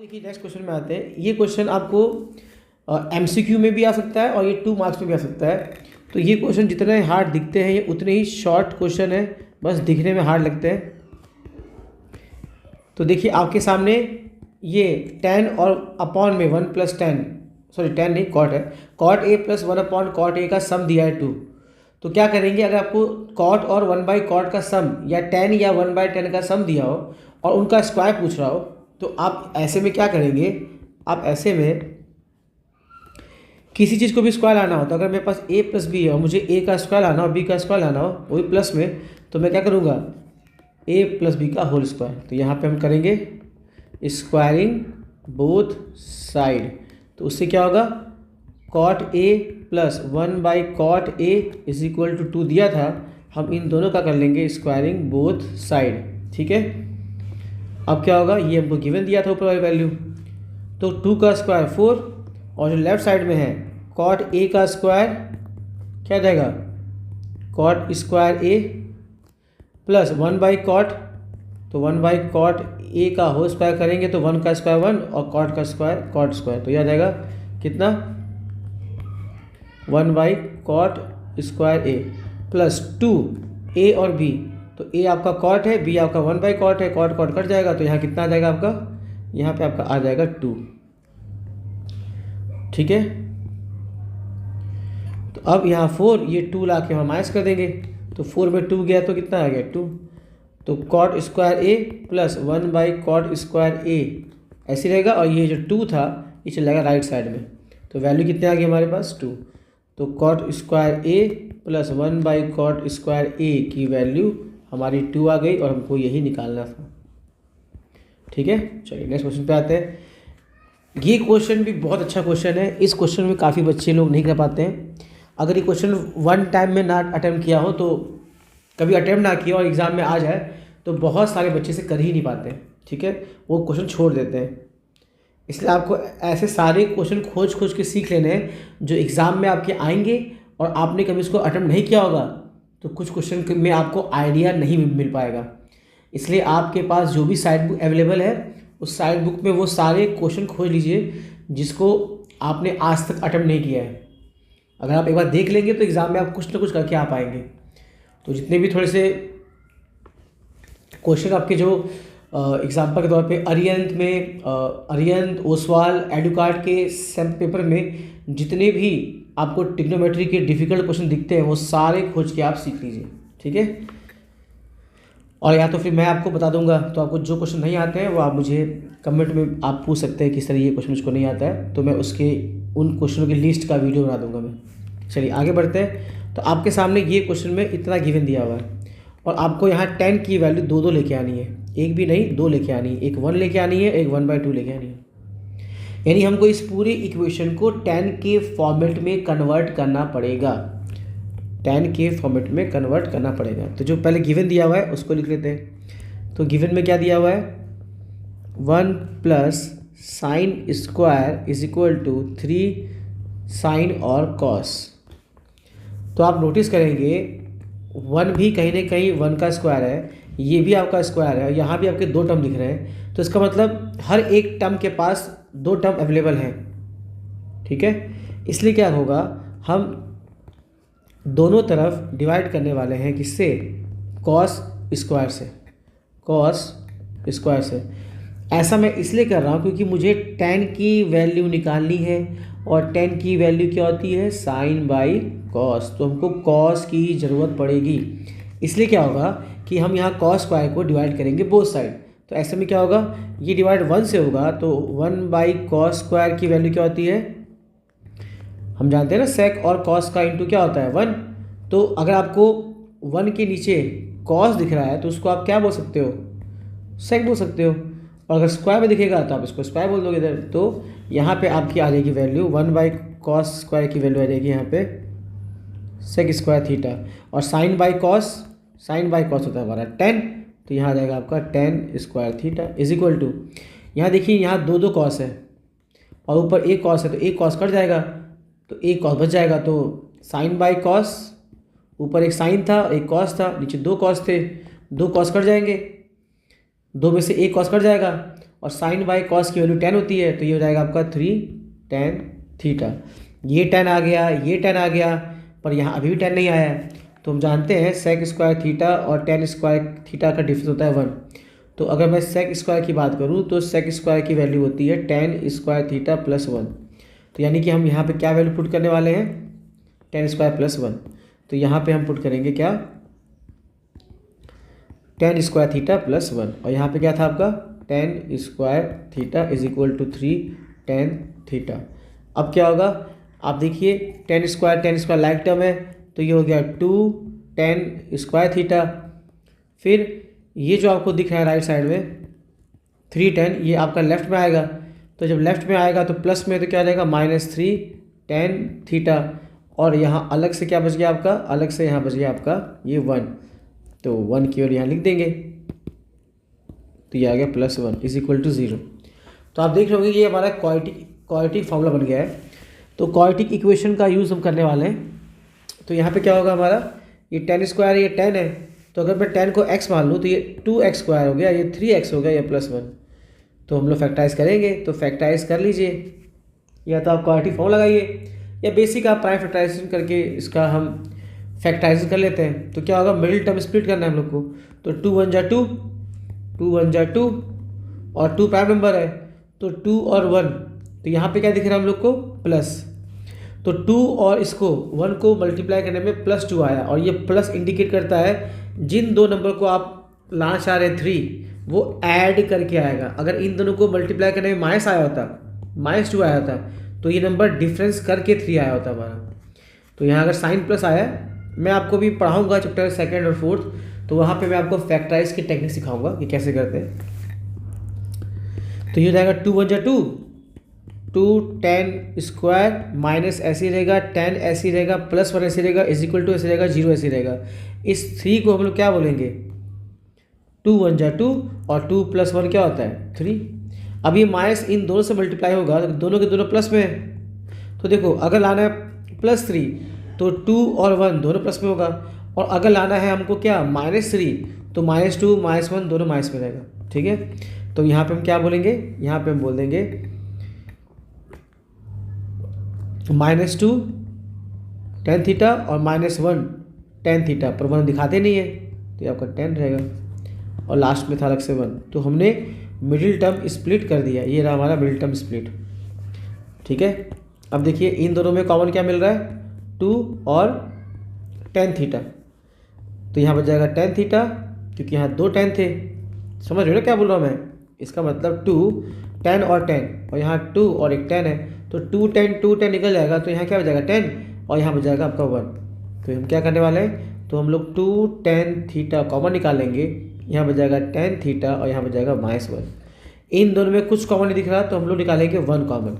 देखिए next question में आते हैं। ये क्वेश्चन आपको एमसीक्यू में भी आ सकता है और ये 2 मार्क्स में भी आ सकता है। तो ये क्वेश्चन जितने हार्ड दिखते हैं ये उतने ही शॉर्ट क्वेश्चन है, बस दिखने में हार्ड लगते हैं। तो देखिए आपके सामने ये 10 और अपॉन में 1 + 10, सॉरी 10 नहीं कॉट है, cot A + 1 upon cot A का सम दिया है 2। तो क्या करेंगे, अगर आपको कॉट और 1/कॉट का सम या 10 या 1/10 का सम दिया हो और उनका स्क्वायर पूछ रहा हो, तो आप ऐसे में क्या करेंगे, आप ऐसे में किसी चीज़ को भी स्क्वायर लाना हो, तो अगर मेरे पास a + b है और मुझे a का स्क्वायर लाना हो, b का स्क्वायर लाना हो वो भी प्लस में, तो मैं क्या करूँगा, a + b का होल स्क्वायर। तो यहाँ पे हम करेंगे स्क्वायरिंग बोथ साइड। तो उससे क्या होगा, कॉट a + 1/कॉट a = 2 दिया था, हम इन दोनों का कर लेंगे स्क्वायरिंग बोथ साइड। ठीक है, अब क्या होगा, ये हमको गिवन दिया था ऊपर वाली वैल्यू, तो 2 का स्क्वायर 4 और जो लेफ्ट साइड में है कॉट a का स्क्वायर क्या जाएगा, कॉट स्क्वायर a + 1/कॉट, तो 1/कॉट a का होल स्क्वायर करेंगे तो 1 का स्क्वायर 1 और कॉट का स्क्वायर कॉट स्क्वायर, तो यह आ जाएगा कितना, 1/कॉट स्क्वायर a + 2 a और b। तो a आपका कॉट है, b आपका 1/कॉट है, कॉट कॉट कट जाएगा, तो यहाँ कितना आ जाएगा आपका, यहाँ पे आपका आ जाएगा 2। ठीक है, तो अब यहाँ 4, ये 2 ला के हम माइनस कर देंगे, तो 4 में 2 गया तो कितना आ गया 2। तो कॉट स्क्वायर a + 1/कॉट स्क्वायर a ऐसे रहेगा, और ये जो 2 था ये चला जाएगा राइट साइड में, तो वैल्यू कितने आ गई हमारे पास 2। तो कॉट स्क्वायर a + 1/कॉट स्क्वायर a की वैल्यू हमारी 2 आ गई, और हमको यही निकालना था। ठीक है, चलिए नेक्स्ट क्वेश्चन पे आते हैं। ये क्वेश्चन भी बहुत अच्छा क्वेश्चन है, इस क्वेश्चन में काफ़ी बच्चे लोग नहीं कर पाते हैं। अगर ये क्वेश्चन 1 टाइम में ना अटैम्प्ट किया हो, तो कभी अटैम्प्ट ना किया और एग्ज़ाम में आ जाए, तो बहुत सारे बच्चे से कर ही नहीं पाते हैं। ठीक है, वो क्वेश्चन छोड़ देते हैं। इसलिए आपको ऐसे सारे क्वेश्चन खोज खोज के सीख लेने हैं जो एग्ज़ाम में आपके आएंगे, और आपने कभी इसको अटैम्प्ट नहीं किया होगा तो कुछ क्वेश्चन में आपको आइडिया नहीं मिल पाएगा। इसलिए आपके पास जो भी साइड बुक अवेलेबल है, उस साइड बुक में वो सारे क्वेश्चन खोज लीजिए जिसको आपने आज तक अटेम्प्ट नहीं किया है। अगर आप एक बार देख लेंगे तो एग्ज़ाम में आप कुछ ना कुछ करके आ पाएंगे। तो जितने भी थोड़े से क्वेश्चन आपके जो एग्जाम्पल के तौर पे अरिहंत में, अरिहंत, ओसवाल, एडुकार्ड के सैम पेपर में जितने भी आपको ट्रिग्नोमेट्री के डिफ़िकल्ट क्वेश्चन दिखते हैं वो सारे खोज के आप सीख लीजिए। ठीक है, और या तो फिर मैं आपको बता दूंगा, तो आपको जो क्वेश्चन नहीं आते हैं वो आप मुझे कमेंट में आप पूछ सकते हैं कि सर ये क्वेश्चन मुझको नहीं आता है, तो मैं उसके उन क्वेश्चनों की लिस्ट का वीडियो बना दूंगा मैं। चलिए आगे बढ़ते हैं। तो आपके सामने ये क्वेश्चन में इतना गिवन दिया हुआ है, और आपको यहाँ 10 की वैल्यू 2 लेके आनी है, एक भी नहीं 2 लेके आनी है, एक 1 लेके आनी है, एक 1/2 लेके आनी है। यानी हमको इस पूरे इक्वेशन को 10 के फॉर्मेट में कन्वर्ट करना पड़ेगा, 10 के फॉर्मेट में कन्वर्ट करना पड़ेगा। तो जो पहले गिवन दिया हुआ है उसको लिख लेते हैं। तो गिवन में क्या दिया हुआ है, 1 + sin स्क्वायर = 3 sin और cos। तो आप नोटिस करेंगे 1 भी कहीं ना कहीं 1 का स्क्वायर है, ये भी आपका स्क्वायर है, यहाँ भी आपके 2 टर्म दिख रहे हैं, तो इसका मतलब हर एक टर्म के पास 2 टर्म अवेलेबल हैं। ठीक है, इसलिए क्या होगा, हम दोनों तरफ डिवाइड करने वाले हैं किससे, cos स्क्वायर से, cos स्क्वायर से। ऐसा मैं इसलिए कर रहा हूँ क्योंकि मुझे 10 की वैल्यू निकालनी है, और 10 की वैल्यू क्या होती है, sin/cos, तो हमको cos की ज़रूरत पड़ेगी। इसलिए क्या होगा कि हम यहाँ cos स्क्वायर को डिवाइड करेंगे बोथ साइड। तो ऐसे में क्या होगा, ये डिवाइड 1 से होगा, तो 1/cos स्क्वायर की वैल्यू क्या होती है, हम जानते हैं ना sec और cos का इंटू क्या होता है 1। तो अगर आपको 1 के नीचे cos दिख रहा है तो उसको आप क्या बोल सकते हो, sec बोल सकते हो, और अगर स्क्वायर में दिखेगा तो आप इसको स्क्वायर बोल दोगे इधर। तो यहाँ पे आपकी आ जाएगी वैल्यू 1/cos स्क्वायर की वैल्यू आ जाएगी यहाँ पे sec स्क्वायर थीटा, और sin/cos होता है हमारा 10, तो यहाँ आ जाएगा आपका 10 स्क्वायर थीटा = यहाँ देखिए यहाँ 2 cos है और ऊपर एक cos है, तो एक cos कट जाएगा तो एक cos बच जाएगा, तो sin/cos, ऊपर एक sin था एक cos था, नीचे 2 cos थे, 2 cos कट जाएंगे, 2 में से एक cos कट जाएगा, और साइन बाई कॉस की वैल्यू 10 होती है, तो ये हो जाएगा आपका 3 tan थीटा। ये 10 आ गया, ये 10 आ गया, पर यहाँ अभी भी 10 नहीं आया है। तो हम जानते हैं सेक स्क्वायर थीटा और tan स्क्वायर थीटा का डिफरेंस होता है 1। तो अगर मैं सेक स्क्वायर की बात करूँ तो सेक स्क्वायर की वैल्यू होती है tan स्क्वायर थीटा प्लस 1। तो यानी कि हम यहाँ पे क्या वैल्यू पुट करने वाले हैं, tan स्क्वायर प्लस 1। तो यहाँ पे हम पुट करेंगे क्या, tan स्क्वायर थीटा प्लस 1, और यहाँ पे क्या था आपका tan square theta is equal to 3 tan theta. अब क्या होगा, आप देखिए tan स्क्वायर लाइक टर्म है, तो ये हो गया 2 tan स्क्वायर थीटा। फिर ये जो आपको दिख रहा है राइट साइड में 3 tan, ये आपका लेफ्ट में आएगा। तो जब लेफ्ट में आएगा तो प्लस में तो क्या आ जाएगा -3 tan थीटा, और यहाँ अलग से क्या बच गया आपका, अलग से यहाँ बच गया आपका ये 1। तो 1 की ओर यहाँ लिख देंगे, तो ये आ गया +1 इज इक्वल टू 0। तो आप देख रहे होंगे ये हमारा क्वाड्रेटिक फार्मूला बन गया है। तो क्वाड्रेटिक इक्वेशन का यूज़ हम करने वाले हैं। तो यहाँ पे क्या होगा हमारा, ये tan स्क्वायर ये 10 है, तो अगर मैं 10 को x मान लूँ तो ये 2x स्क्वायर हो गया, ये 3x हो गया, ये +1। तो हम लोग फैक्टराइज करेंगे, तो फैक्टराइज कर लीजिए, या तो आप क्वाड्रेटिक फॉर्म लगाइए या बेसिक आप प्राइम फैक्टराइजेशन करके इसका हम फैक्टराइजेशन कर लेते हैं। तो क्या होगा, मिडिल टर्म स्प्लिट करना है हम लोग को। तो 2 1 जा 2, 2 1 जा 2, और 2 प्राइम नंबर है तो 2 और 1, तो यहाँ पे क्या दिख रहा है हम लोग को प्लस। तो 2 और इसको 1 को मल्टीप्लाई करने में +2 आया, और ये प्लस इंडिकेट करता है जिन दो नंबर को आप लाना चाह रहे हैं 3 वो ऐड करके आएगा। अगर इन दोनों को मल्टीप्लाई करने में माइनस आया होता, -2 आया होता, तो ये नंबर डिफरेंस करके 3 आया होता हमारा। तो यहाँ अगर साइन प्लस आया, मैं आपको भी पढ़ाऊंगा चैप्टर 2 और 4, तो वहाँ पे मैं आपको फैक्टराइज की टेक्निक सिखाऊंगा कि कैसे करते हैं। तो ये हो जाएगा 2 1 जा 2, 2 tan स्क्वायर माइनस ऐसे ही रहेगा, tan ऐसे ही रहेगा, +1 ऐसे रहेगा, इज इक्वल टू ऐसे रहेगा, 0 ऐसे रहेगा। इस 3 को हम लोग क्या बोलेंगे, 2 1 जा 2, और 2 + 1 क्या होता है 3। अब ये माइनस इन दोनों से मल्टीप्लाई होगा, तो दोनों के दोनों प्लस में है। तो देखो अगर लाना है +3 तो 2 और 1 दोनों प्लस में होगा, और अगर लाना है हमको क्या -3 तो -2 -1 दोनों माइनस में रहेगा। ठीक है, तो यहाँ पे हम क्या बोलेंगे, यहाँ पे हम बोल देंगे -2 tan थीटा और -1 tan थीटा, पर 1 दिखाते नहीं है तो ये आपका 10 रहेगा, और लास्ट में था अलग से 1। तो हमने मिडिल टर्म स्प्लिट कर दिया, ये रहा हमारा मिडिल टर्म स्प्लिट। ठीक है, अब देखिए इन दोनों में कॉमन क्या मिल रहा है, 2 और tan थीटा। तो यहाँ बच जाएगा tan थीटा, क्योंकि यहाँ 2 tan थे। समझ रहे हो ना क्या बोल रहा हूँ मैं, इसका मतलब 2 tan और tan, और यहाँ 2 और एक tan है, तो 2 tan निकल जाएगा, तो यहाँ क्या बच जाएगा 10, और यहाँ बच जाएगा आपका 1। तो हम क्या करने वाले हैं, तो हम लोग 2 tan थीटा कॉमन निकालेंगे, यहाँ बच जाएगा tan थीटा, और यहाँ बच जाएगा -1। इन दोनों में कुछ कॉमन नहीं दिख रहा, तो हम लोग निकालेंगे 1 कॉमन,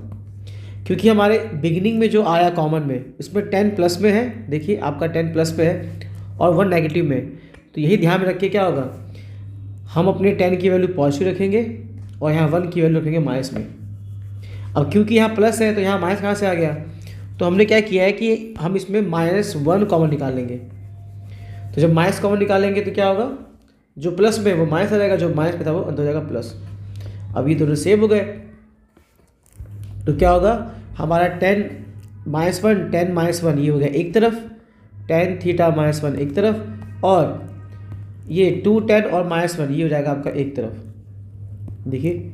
क्योंकि हमारे बिगिनिंग में जो आया कॉमन में, इसमें 10 प्लस में है, देखिए आपका 10 प्लस में है और 1 नेगेटिव में। तो यही ध्यान में रखिए क्या होगा, हम अपने 10 की वैल्यू पॉजिटिव रखेंगे और यहाँ 1 की वैल्यू रखेंगे माइनस में। अब क्योंकि यहाँ प्लस है तो यहाँ माइनस कहाँ से आ गया, तो हमने क्या किया है कि हम इसमें -1 कॉमन निकाल लेंगे। तो जब माइनस कॉमन निकालेंगे तो क्या होगा, जो प्लस में वो माइनस आ जाएगा, जो माइनस में था वो अंदर हो जाएगा प्लस। अब ये दोनों सेम हो गए, तो क्या होगा हमारा 10 -1 10 -1 ये हो गया एक तरफ, tan थीटा -1 एक तरफ, और ये 2 tan और -1 ये हो जाएगा आपका एक तरफ। देखिए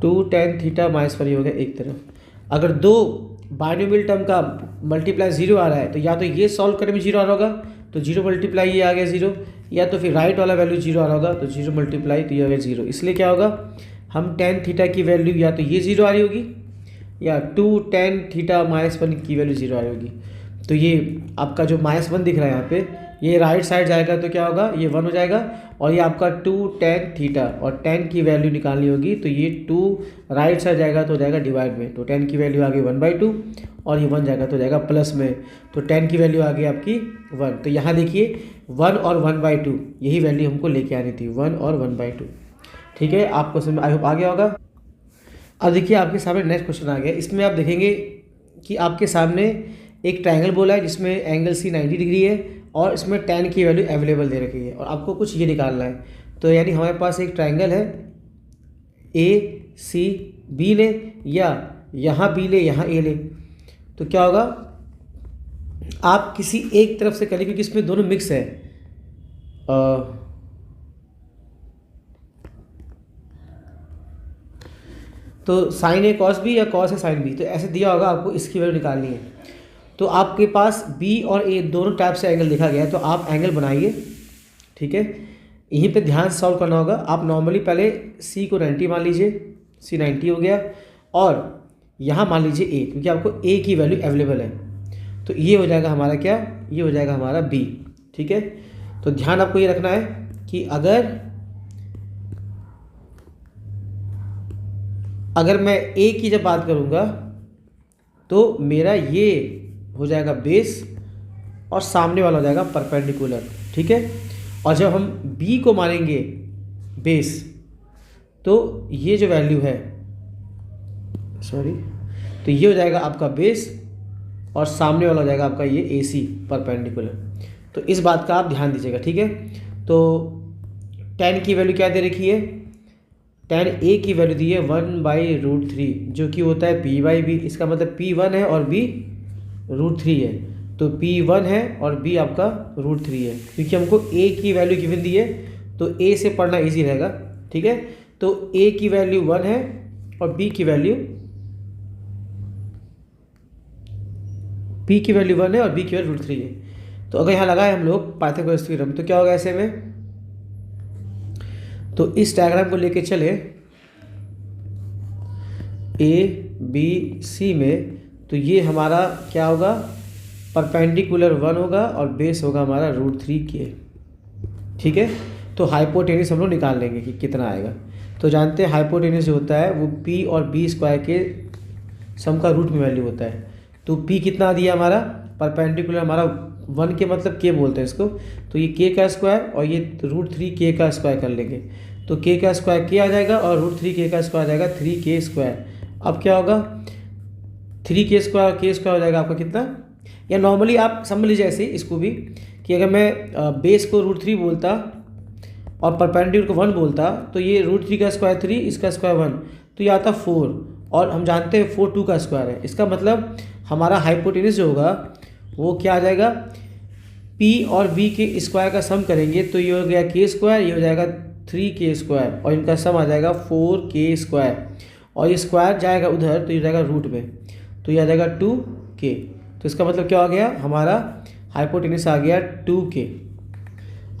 2 tan थीटा -1 ये हो गया एक तरफ। अगर दो बाइनोमियल टर्म का मल्टीप्लाई 0 आ रहा है, तो या तो ये सॉल्व करने में 0 आ रहा होगा, तो 0 मल्टीप्लाई ये आ गया 0, या तो फिर राइट वाला वैल्यू 0 आ रहा होगा, तो 0 मल्टीप्लाई तो ये आ गया 0। इसलिए क्या होगा, हम tan थीटा की वैल्यू या तो ये 0 आ रही होगी, या 2 tan थीटा -1 की वैल्यू 0 आ रही होगी। तो ये आपका जो -1 दिख रहा है यहाँ पे, ये राइट साइड जाएगा तो क्या होगा, ये 1 हो जाएगा, और ये आपका 2 tan थीटा, और tan की वैल्यू निकालनी होगी, तो ये 2 राइट साइड जाएगा तो हो जाएगा डिवाइड में, तो tan की वैल्यू आ गई 1/2, और ये 1 जाएगा तो हो जाएगा प्लस में, तो tan की वैल्यू आ गई आपकी 1। तो यहाँ देखिए 1 और 1/2 यही वैल्यू हमको लेके आनी थी, 1 और 1/2। ठीक है, आपको समझ आई होप आ गया होगा। अब देखिए आपके सामने नेक्स्ट क्वेश्चन आ गया। इसमें आप देखेंगे कि आपके सामने एक ट्रायंगल बोला है जिसमें एंगल सी 90 डिग्री है, और इसमें tan की वैल्यू अवेलेबल दे रखी है, और आपको कुछ ये निकालना है। तो यानी हमारे पास एक ट्रायंगल है, ए सी बी ले, या यहाँ बी ले यहाँ ए ले, तो क्या होगा, आप किसी एक तरफ से करें क्योंकि इसमें दोनों मिक्स है। तो साइन ए कॉस बी या कॉस ए साइन बी, तो ऐसे दिया होगा, आपको इसकी वैल्यू निकालनी है। तो आपके पास बी और ए दोनों टाइप से एंगल लिखा गया है, तो आप एंगल बनाइए, ठीक है। यहीं पे ध्यान से सॉल्व करना होगा। आप नॉर्मली पहले सी को 90 मान लीजिए, सी 90 हो गया, और यहाँ मान लीजिए ए, क्योंकि आपको ए की वैल्यू अवेलेबल है, तो ये हो जाएगा हमारा क्या, ये हो जाएगा हमारा बी, ठीक है। तो ध्यान आपको ये रखना है कि अगर मैं ए की जब बात करूँगा तो मेरा ये हो जाएगा बेस और सामने वाला हो जाएगा परपेंडिकुलर, ठीक है। और जब हम बी को मानेंगे बेस, तो ये जो वैल्यू है, तो ये हो जाएगा आपका बेस और सामने वाला हो जाएगा आपका ये ए सी परपेंडिकुलर। तो इस बात का आप ध्यान दीजिएगा, ठीक है। तो tan की वैल्यू क्या दे रखी है, tan ए की वैल्यू दी है 1/√3, जो कि होता है p/b। इसका मतलब p1 है और b √3 है, तो p1 है और b आपका √3 है। क्योंकि हमको a की वैल्यू गिवन दी है, तो a से पढ़ना इजी रहेगा, ठीक है। तो a की वैल्यू 1 है और b की वैल्यू 1 है और b की वैल्यू √3 है। तो अगर यहाँ लगाए हम लोग पाइथागोरस थ्योरम, तो क्या होगा ऐसे में, तो इस डायग्राम को लेके चले ए बी सी में, तो ये हमारा क्या होगा, परपेंडिकुलर 1 होगा और बेस होगा हमारा √3 के, ठीक है। तो हाइपोटेनस हम लोग निकाल लेंगे कि कितना आएगा। तो जानते हैं हाइपोटेनस जो होता है वो p और b स्क्वायर के सम का रूट में वैल्यू होता है। तो p कितना दिया हमारा, परपेंडिकुलर हमारा 1 के मतलब k बोलते हैं इसको, तो ये k का स्क्वायर और ये √3 k का स्क्वायर कर लेंगे, तो k का स्क्वायर k आ जाएगा और √3 k का स्क्वायर आ जाएगा 3k स्क्वायर। अब क्या होगा, 3k स्क्वायर k स्क्वायर हो जाएगा आपका कितना, या नॉर्मली आप समझ लीजिए ऐसे इसको भी, कि अगर मैं बेस को √3 बोलता और परपेंडिकुलर को 1 बोलता, तो ये √3 का स्क्वायर 3, इसका स्क्वायर 1, तो ये आता 4, और हम जानते हैं 4 2 का स्क्वायर है। इसका मतलब हमारा हाइपोटेनस जो होगा वो क्या आ जाएगा, p और b के स्क्वायर का सम करेंगे, तो ये हो गया k स्क्वायर, ये हो जाएगा 3k स्क्वायर, और इनका सम आ जाएगा 4k स्क्वायर, और ये स्क्वायर जाएगा उधर तो ये जाएगा रूट में, तो ये आ जाएगा 2k। तो इसका मतलब क्या आ गया, हमारा हाइपोटेनस आ गया 2k।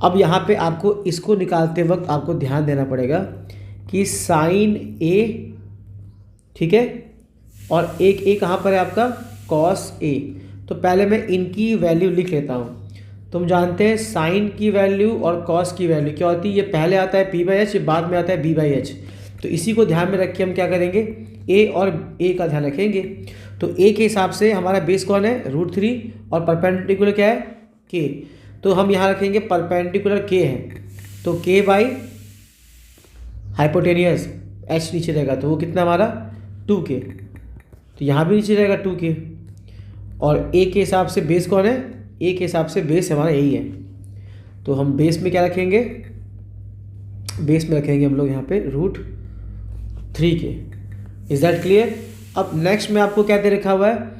अब यहाँ पे आपको इसको निकालते वक्त आपको ध्यान देना पड़ेगा कि साइन a, ठीक है, और एक a कहाँ पर है आपका, कॉस a। तो पहले मैं इनकी वैल्यू लिख लेता हूँ। तुम जानते हैं साइन की वैल्यू और कॉस की वैल्यू क्या होती है, ये पहले आता है p/h, बाद में आता है b/h। तो इसी को ध्यान में रख के हम क्या करेंगे, a और a का ध्यान रखेंगे। तो a के हिसाब से हमारा बेस कौन है, √3, और परपेंडिकुलर क्या है, k। तो हम यहाँ रखेंगे परपेंडिकुलर k है, तो k बाई हाइपोटेनियस h नीचे रहेगा, तो वो कितना हमारा 2k, तो यहाँ भी नीचे रहेगा 2k। और a के हिसाब से बेस कौन है, a के हिसाब से बेस हमारा यही है, तो हम बेस में क्या रखेंगे, बेस में रखेंगे हम लोग यहाँ पे √3k। Is that clear. अब नेक्स्ट में आपको क्या दे रखा हुआ है,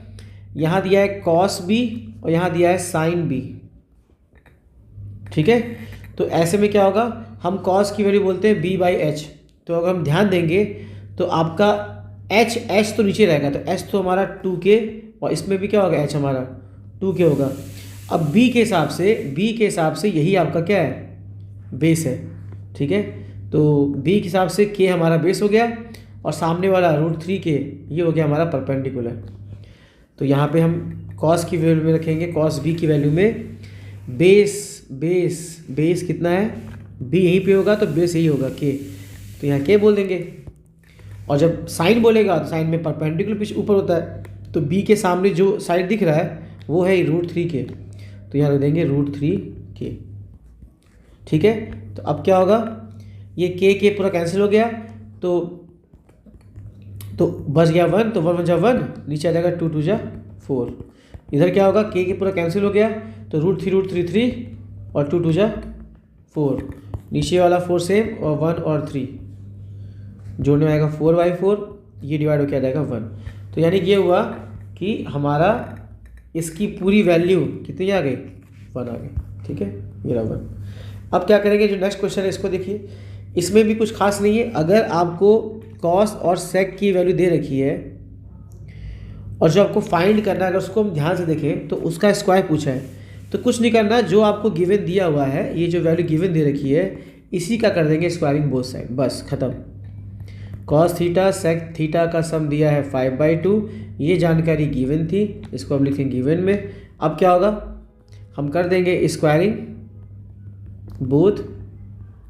यहाँ दिया है कॉस b और यहाँ दिया है साइन b, ठीक है। तो ऐसे में क्या होगा, हम कॉस की वैल्यू बोलते हैं b/h, तो अगर हम ध्यान देंगे तो आपका h तो नीचे रहेगा, तो h तो हमारा 2k, और इसमें भी क्या होगा, h हमारा 2k होगा। अब b के हिसाब से यही आपका क्या है, बेस है, ठीक है। तो b के हिसाब से k हमारा बेस हो गया और सामने वाला √3k ये हो गया हमारा परपेंडिकुलर। तो यहाँ पे हम कॉस की वैल्यू में रखेंगे, कॉस b की वैल्यू में बेस कितना है, b यहीं पे होगा तो बेस यही होगा k, तो यहाँ k बोल देंगे। और जब साइन बोलेगा तो साइन में परपेंडिकुलर पीछे ऊपर होता है, तो b के सामने जो साइड दिख रहा है वो है √3k, तो यहाँ रख देंगे √3k, ठीक है। तो अब क्या होगा, ये k पूरा कैंसिल हो गया, तो बच गया 1, तो 1 1 जा 1, नीचे आ जाएगा 2 2 जा 4। इधर क्या होगा, k पूरा कैंसिल हो गया, तो √3 3 और 2 2 जा 4, नीचे वाला 4 सेम और 1 और 3 जोड़ने में आएगा 4/4, ये डिवाइड होकर आ जाएगा 1। तो यानी ये हुआ कि हमारा इसकी पूरी वैल्यू कितनी आ गई, 1 आ गई। ठीक है, ये रहा 1। अब क्या करेंगे, जो नेक्स्ट क्वेश्चन है इसको देखिए। इसमें भी कुछ खास नहीं है। अगर आपको कॉस और सेक की वैल्यू दे रखी है और जो आपको फाइंड करना है, अगर उसको हम ध्यान से देखें तो उसका स्क्वायर पूछा है, तो कुछ नहीं करना, जो आपको गिवन दिया हुआ है, ये जो वैल्यू गिवन दे रखी है, इसी का कर देंगे स्क्वायरिंग बोथ साइड, बस खत्म। कॉस थीटा सेक थीटा का सम दिया है 5/2, ये जानकारी गिवन थी, इसको हम लिखेंगे गिवन में। अब क्या होगा, हम कर देंगे स्क्वायरिंग बोथ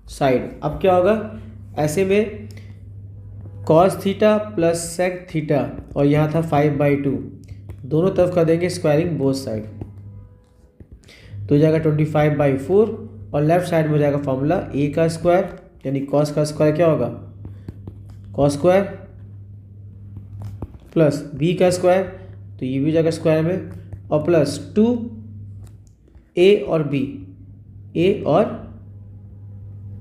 साइड। अब क्या होगा, ऐसे में cos theta plus sec theta और यहाँ था 5/2, दोनों तरफ कर देंगे स्क्वायरिंग बोथ साइड, तो हो जाएगा 25/4 और लेफ्ट साइड में हो जाएगा फॉर्मूला ए का स्क्वायर, यानी कॉस का स्क्वायर क्या होगा, कॉस स्क्वायर प्लस बी का स्क्वायर, तो ये भी हो जाएगा स्क्वायर में, और प्लस 2 ए और बी, ए और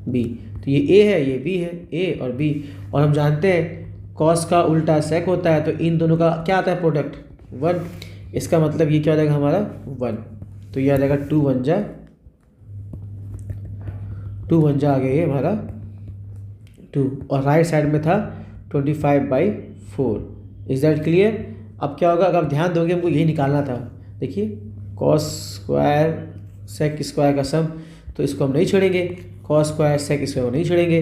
बी, तो ये ए है ये बी है, ए और बी। और हम जानते हैं कॉस का उल्टा सेक होता है, तो इन दोनों का क्या आता है प्रोडक्ट, 1। इसका मतलब ये क्या हो जाएगा हमारा 1, तो ये आ जाएगा 2 1 जा आ गया ये हमारा 2, और राइट साइड में था 25/4। Is that clear. अब क्या होगा, अगर आप ध्यान दोगे, हमको यही निकालना था। देखिए कॉस स्क्वायर सेक स्क्वायर का सम, तो इसको हम नहीं छोड़ेंगे, कॉस स्क्वायर सेक स्क्वायर को नहीं छोड़ेंगे,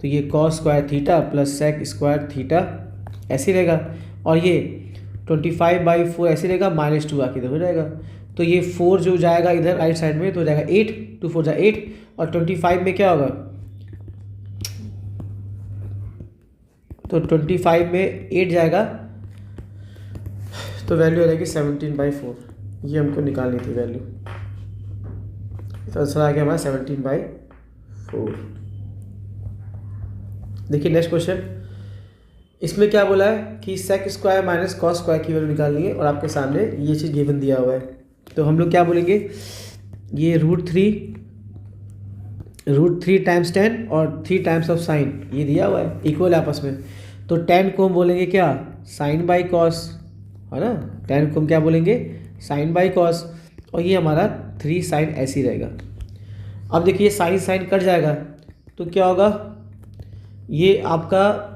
तो ये cos square theta plus sec square theta ऐसे रहेगा, और ये 25/4 ऐसे रहेगा, -2 आके इधर हो जाएगा, तो ये 4 जो जाएगा इधर राइट साइड में तो हो जाएगा 8, 2 4 जा 8, और 25 में क्या होगा, तो 25 में 8 जाएगा, तो वैल्यू आ जाएगी 17/4। ये हमको निकालनी थी वैल्यू, तो आंसर आ गया हमारा 17/4। देखिए नेक्स्ट क्वेश्चन, इसमें क्या बोला है कि sec square minus cos square की वैल्यू निकालनी है, और आपके सामने ये चीज़ गिवन दिया हुआ है, तो हम लोग क्या बोलेंगे, ये √3 टाइम्स 10 और 3 टाइम्स ऑफ साइन, ये दिया हुआ है इक्वल आपस में, तो 10 को हम बोलेंगे क्या, साइन बाई कॉस, है ना, 10 को हम क्या बोलेंगे, साइन बाई कॉस, और ये हमारा 3 साइन ऐसी रहेगा। अब देखिए साइन साइन कट जाएगा, तो क्या होगा, ये आपका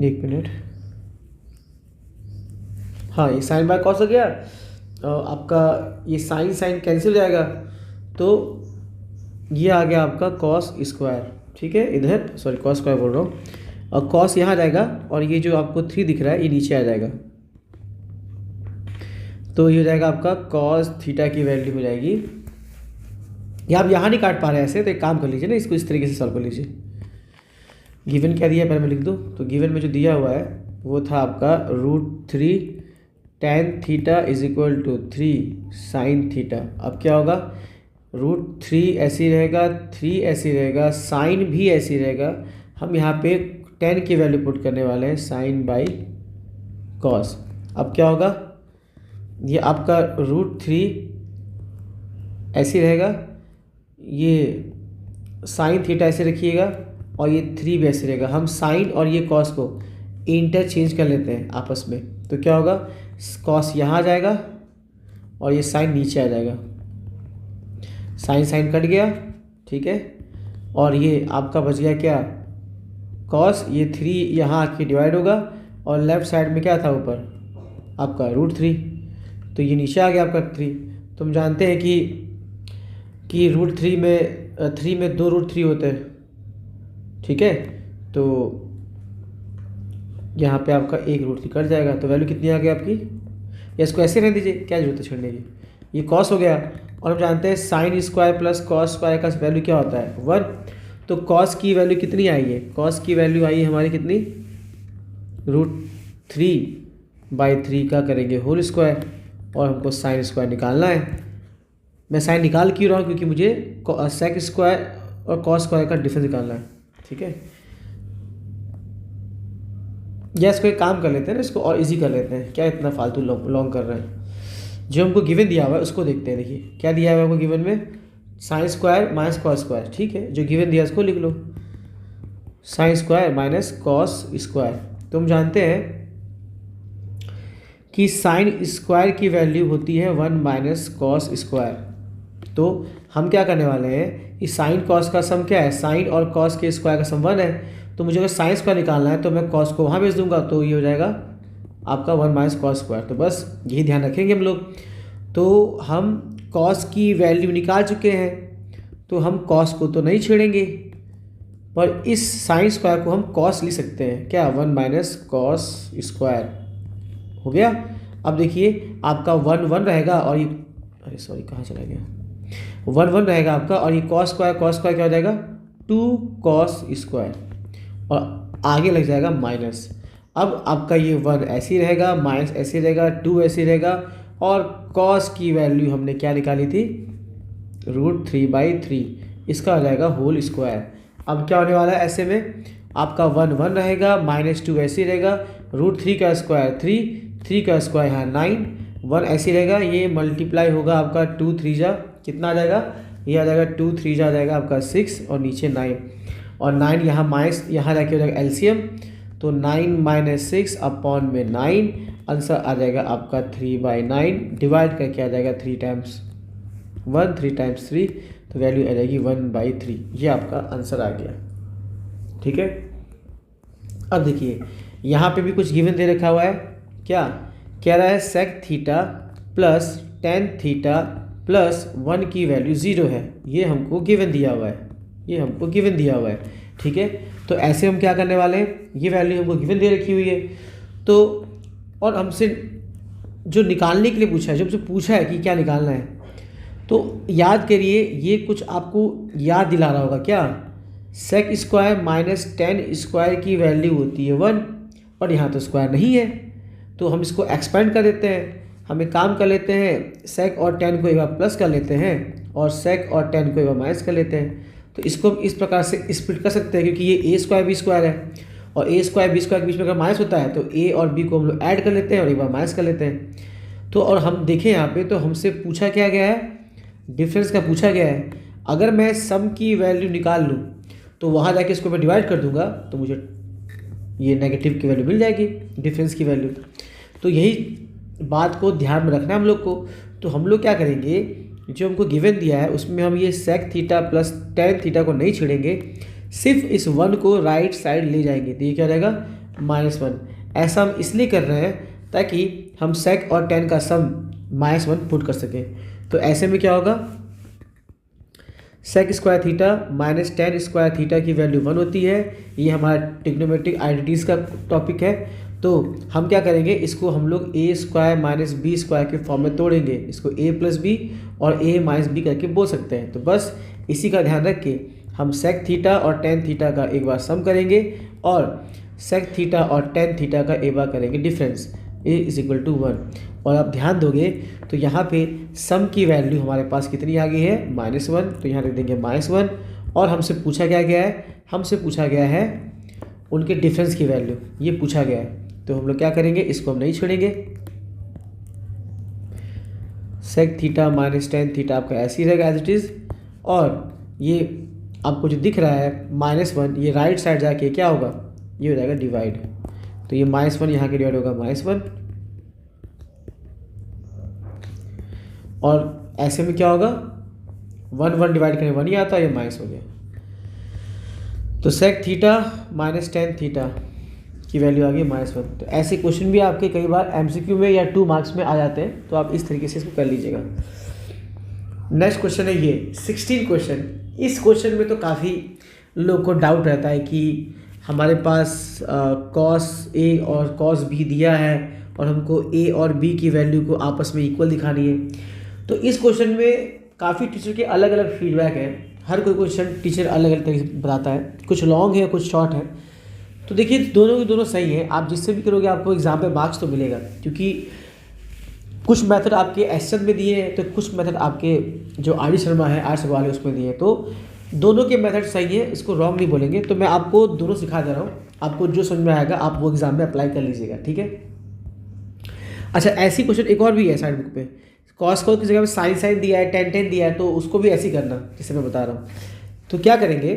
एक मिनट, हाँ ये साइन बाय कॉस हो गया, आपका ये साइन साइन कैंसिल हो जाएगा, तो ये आ गया आपका कॉस स्क्वायर। ठीक है, इधर सॉरी कॉस स्क्वायर बोल रहा हूँ, और कॉस यहाँ आ जाएगा, और ये जो आपको 3 दिख रहा है ये नीचे आ जाएगा, तो ये हो जाएगा आपका कॉस थीटा की वैल्यू हो जाएगी, ये आप यहाँ नहीं काट पा रहे हैं ऐसे, तो एक काम कर लीजिए ना, इसको इस तरीके से सॉल्व कर लीजिए। गिवन क्या दिया है पहले मैं लिख दूँ, तो गिवन में जो दिया हुआ है वो था आपका √3 tan theta is equal to 3 sine theta. अब क्या होगा, √3 ऐसी रहेगा, 3 ऐसी रहेगा, साइन भी ऐसी रहेगा, हम यहाँ पे tan की वैल्यू पुट करने वाले हैं, साइन बाई कॉस। अब क्या होगा, ये आपका √3 ऐसी रहेगा, ये साइन थीटा ऐसे रखिएगा, और ये 3 भी ऐसे रहेगा। हम साइन और ये कॉस को इंटरचेंज कर लेते हैं आपस में, तो क्या होगा, कॉस यहाँ आ जाएगा और ये साइन नीचे आ जाएगा, साइन साइन कट गया। ठीक है, और ये आपका बच गया क्या, कॉस, ये 3 यहाँ आके डिवाइड होगा, और लेफ्ट साइड में क्या था ऊपर आपका √3, तो ये नीचे आ गया आपका 3। तुम जानते हैं कि √3 में 3 में 2 √3 होते हैं। ठीक है, तो यहाँ पे आपका 1 √3 कट जाएगा, तो वैल्यू कितनी आ गई आपकी, या इसको ऐसे रहने दीजिए, क्या जरूरत है छोड़ने की, ये कॉस हो गया, और हम जानते हैं sine square plus cos square का वैल्यू क्या होता है 1, तो कॉस की वैल्यू कितनी आई है, कॉस की वैल्यू आई है हमारी कितनी, √3/3 का करेंगे होल स्क्वायर, और हमको साइन स्क्वायर निकालना है। मैं साइन निकाल क्यों रहा हूँ, क्योंकि मुझे सेक स्क्वायर और कॉस स्क्वायर का डिफरेंस निकालना है। ठीक है, या इसको एक काम कर लेते हैं ना, इसको और इजी कर लेते हैं, क्या इतना फालतू लॉन्ग कर रहे हैं। जो हमको गिवन दिया हुआ है उसको देखते हैं। देखिए क्या दिया हुआ है हमको गिवन में, sine square minus cos square, ठीक है, जो गिवन दिया उसको लिख लो, sine square minus cos square. तो हम जानते हैं कि साइन स्क्वायर की वैल्यू होती है 1 माइनस कॉस स्क्वायर। तो हम क्या करने वाले हैं, कि साइन कॉस का सम क्या है, साइन और कॉस के स्क्वायर का सम 1 है। तो मुझे अगर साइन स्क्वायर निकालना है तो मैं कॉस को वहाँ भेज दूंगा, तो ये हो जाएगा आपका 1 माइनस कॉस स्क्वायर। तो बस यही ध्यान रखेंगे हम लोग। तो हम कॉस की वैल्यू निकाल चुके हैं, तो हम कॉस को तो नहीं छेड़ेंगे, पर इस साइन स्क्वायर को हम कॉस लिख सकते हैं, क्या, 1 माइनस कॉस स्क्वायर हो गया। अब देखिए आपका 1 1 रहेगा और ये, अरे सॉरी कहाँ चला गया, 1 1 रहेगा आपका, और ये कॉस स्क्वायर क्या हो जाएगा, 2 कॉस स्क्वायर, और आगे लग जाएगा माइनस। अब आपका ये 1 ऐसे ही रहेगा, माइनस ऐसे रहेगा, 2 ऐसे रहेगा, और कॉस की वैल्यू हमने क्या निकाली थी, √3/3, इसका हो जाएगा होल स्क्वायर। अब क्या होने वाला है, ऐसे में आपका 1 1 रहेगा, -2 ऐसे ही रहेगा, √3 का स्क्वायर 3 का स्क्वायर यहाँ 9, 1 ऐसे रहेगा, ये मल्टीप्लाई होगा आपका 2 3 जा कितना आ जाएगा, ये आ जाएगा 2 3 जा जाएगा आपका 6 और नीचे 9, और 9 यहाँ माइनस यहाँ जाके हो जाएगा एलसीएम, तो 9 - 6 अपॉन में 9, आंसर आ जाएगा आपका 3/9, डिवाइड करके आ जाएगा 3 टाइम्स 1, 3 टाइम्स 3, तो वैल्यू आ जाएगी 1/3। ये आपका आंसर आ गया, ठीक है। अब देखिए यहाँ पे भी कुछ गिवन दे रखा हुआ है, क्या कह रहा है, sec theta plus tan theta plus 1 की वैल्यू 0 है, ये हमको गिवन दिया हुआ है, ये हमको गिवन दिया हुआ है, ठीक है। तो ऐसे हम क्या करने वाले हैं, ये वैल्यू हमको गिवन दे रखी हुई है, तो और हमसे जो निकालने के लिए पूछा है, जो हमसे पूछा है कि क्या निकालना है, तो याद करिए, ये कुछ आपको याद दिला रहा होगा, क्या, sec square minus tan square की वैल्यू होती है 1, और यहाँ तो स्क्वायर नहीं है, तो हम इसको एक्सपेंड कर देते हैं। हम एक काम कर लेते हैं, सेक और टेन को एक बार प्लस कर लेते हैं, और सेक और टेन को एक बार माइनस कर लेते हैं। तो इसको हम इस प्रकार से स्प्लिट कर सकते हैं, क्योंकि ये a स्क्वायर b स्क्वायर है, और a स्क्वायर b स्क्वायर के बीच में अगर माइनस होता है तो a और b को हम लोग ऐड कर लेते हैं और एक बार माइनस कर लेते हैं। तो और हम देखें यहाँ पे, तो हमसे पूछा क्या गया है, डिफरेंस का पूछा गया है। अगर मैं सम की वैल्यू निकाल लूँ तो वहाँ जाके इसको मैं डिवाइड कर दूंगा, तो मुझे ये नेगेटिव की वैल्यू मिल जाएगी, डिफरेंस की वैल्यू। तो यही बात को ध्यान में रखना है हम लोग को। तो हम लोग क्या करेंगे, जो हमको गिवन दिया है उसमें हम ये sec theta plus tan theta को नहीं छेड़ेंगे, सिर्फ इस 1 को राइट साइड ले जाएंगे, तो ये क्या रहेगा, -1। ऐसा हम इसलिए कर रहे हैं ताकि हम सेक और टेन का सम -1 पुट कर सकें। तो ऐसे में क्या होगा, sec square theta minus tan square theta की वैल्यू 1 होती है। ये हमारा ट्रिग्नोमेट्रिक आइडेंटिटीज़ का टॉपिक है। तो हम क्या करेंगे, इसको हम लोग a square minus B square के फॉर्म में तोड़ेंगे, इसको a प्लस बी और a माइनस बी करके बोल सकते हैं। तो बस इसी का ध्यान रख के हम सेक थीटा और टेन थीटा का एक बार सम करेंगे, और सेक थीटा और टेन थीटा का एक बार करेंगे डिफरेंस, a = 1। और आप ध्यान दोगे तो यहाँ पे सम की वैल्यू हमारे पास कितनी आ गई है, -1, तो यहाँ रख देंगे -1। और हमसे पूछा क्या गया है, हमसे पूछा गया है उनके डिफरेंस की वैल्यू, ये पूछा गया है। तो हम लोग क्या करेंगे, इसको हम नहीं छोड़ेंगे, sec theta minus tan theta आपका ऐसे ही रहेगा एज इट इज़, और ये आपको जो दिख रहा है -1, ये राइट साइड जाके क्या होगा, ये हो जाएगा डिवाइड। तो ये -1 यहाँ के डिवाइड होगा -1, और ऐसे में क्या होगा, 1 1 डिवाइड करने 1 ही आता है, ये माइनस हो गया। तो sec theta minus tan theta की वैल्यू आ गई -1। तो ऐसे क्वेश्चन भी आपके कई बार एमसीक्यू में या 2 मार्क्स में आ जाते हैं, तो आप इस तरीके से इसको कर लीजिएगा। नेक्स्ट क्वेश्चन है ये 16 क्वेश्चन। इस क्वेश्चन में तो काफ़ी लोग को डाउट रहता है कि हमारे पास कॉस ए और कॉस बी दिया है और हमको ए और बी की वैल्यू को आपस में इक्वल दिखानी है। तो इस क्वेश्चन में काफ़ी टीचर के अलग अलग फीडबैक है, हर कोई क्वेश्चन टीचर अलग अलग तरीके से बताता है, कुछ लॉन्ग है कुछ शॉर्ट है। तो देखिए दोनों के दोनों सही हैं, आप जिससे भी करोगे आपको एग्जाम पे मार्क्स तो मिलेगा, क्योंकि कुछ मेथड आपके एसएन में दिए हैं तो कुछ मेथड आपके जो आर डी शर्मा है आर्ट्स वाले उसमें दिए हैं। तो दोनों के मेथड सही है, इसको रॉन्ग नहीं बोलेंगे। तो मैं आपको दोनों सिखा दे रहा हूँ, आपको जो समझ में आएगा आप वो एग्जाम में अप्लाई कर लीजिएगा, ठीक है। अच्छा ऐसी क्वेश्चन एक और भी है साइड बुक पे, कॉस को की जगह पे साइन साइन दिया है, टेन टेन दिया है, तो उसको भी ऐसे ही करना जैसे मैं बता रहा हूँ। तो क्या करेंगे,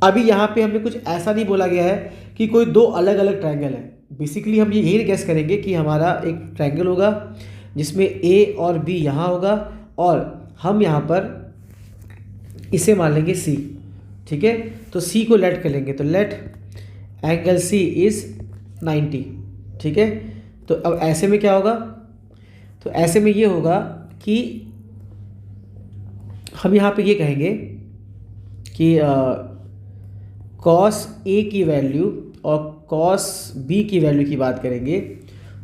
अभी यहाँ पे हमें कुछ ऐसा नहीं बोला गया है कि कोई दो अलग अलग ट्रायंगल है। बेसिकली हम यही गेस करेंगे कि हमारा एक ट्रायंगल होगा जिसमें ए और बी यहाँ होगा, और हम यहाँ पर इसे मान लेंगे सी। ठीक है, तो सी को लेट कर लेंगे, तो लेट एंगल सी इज़ 90। ठीक है, तो अब ऐसे में क्या होगा, तो ऐसे में ये होगा कि हम यहाँ पे ये कहेंगे कि कॉस ए की वैल्यू और कॉस बी की वैल्यू की बात करेंगे।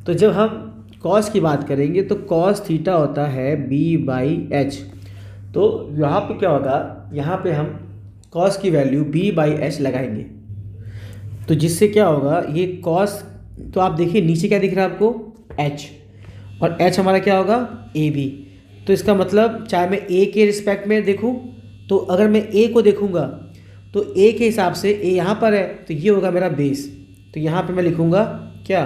तो जब हम कॉस की बात करेंगे तो कॉस थीटा होता है बी बाई एच। तो यहाँ पे क्या होगा, यहाँ पे हम कॉस की वैल्यू बी बाई एच लगाएंगे, तो जिससे क्या होगा, ये कॉस, तो आप देखिए नीचे क्या दिख रहा है आपको, एच, और एच हमारा क्या होगा, ए बी। तो इसका मतलब चाहे मैं ए के रिस्पेक्ट में देखूँ, तो अगर मैं ए को देखूँगा तो ए के हिसाब से ए यहाँ पर है, तो ये होगा मेरा बेस। तो यहाँ पे मैं लिखूँगा क्या,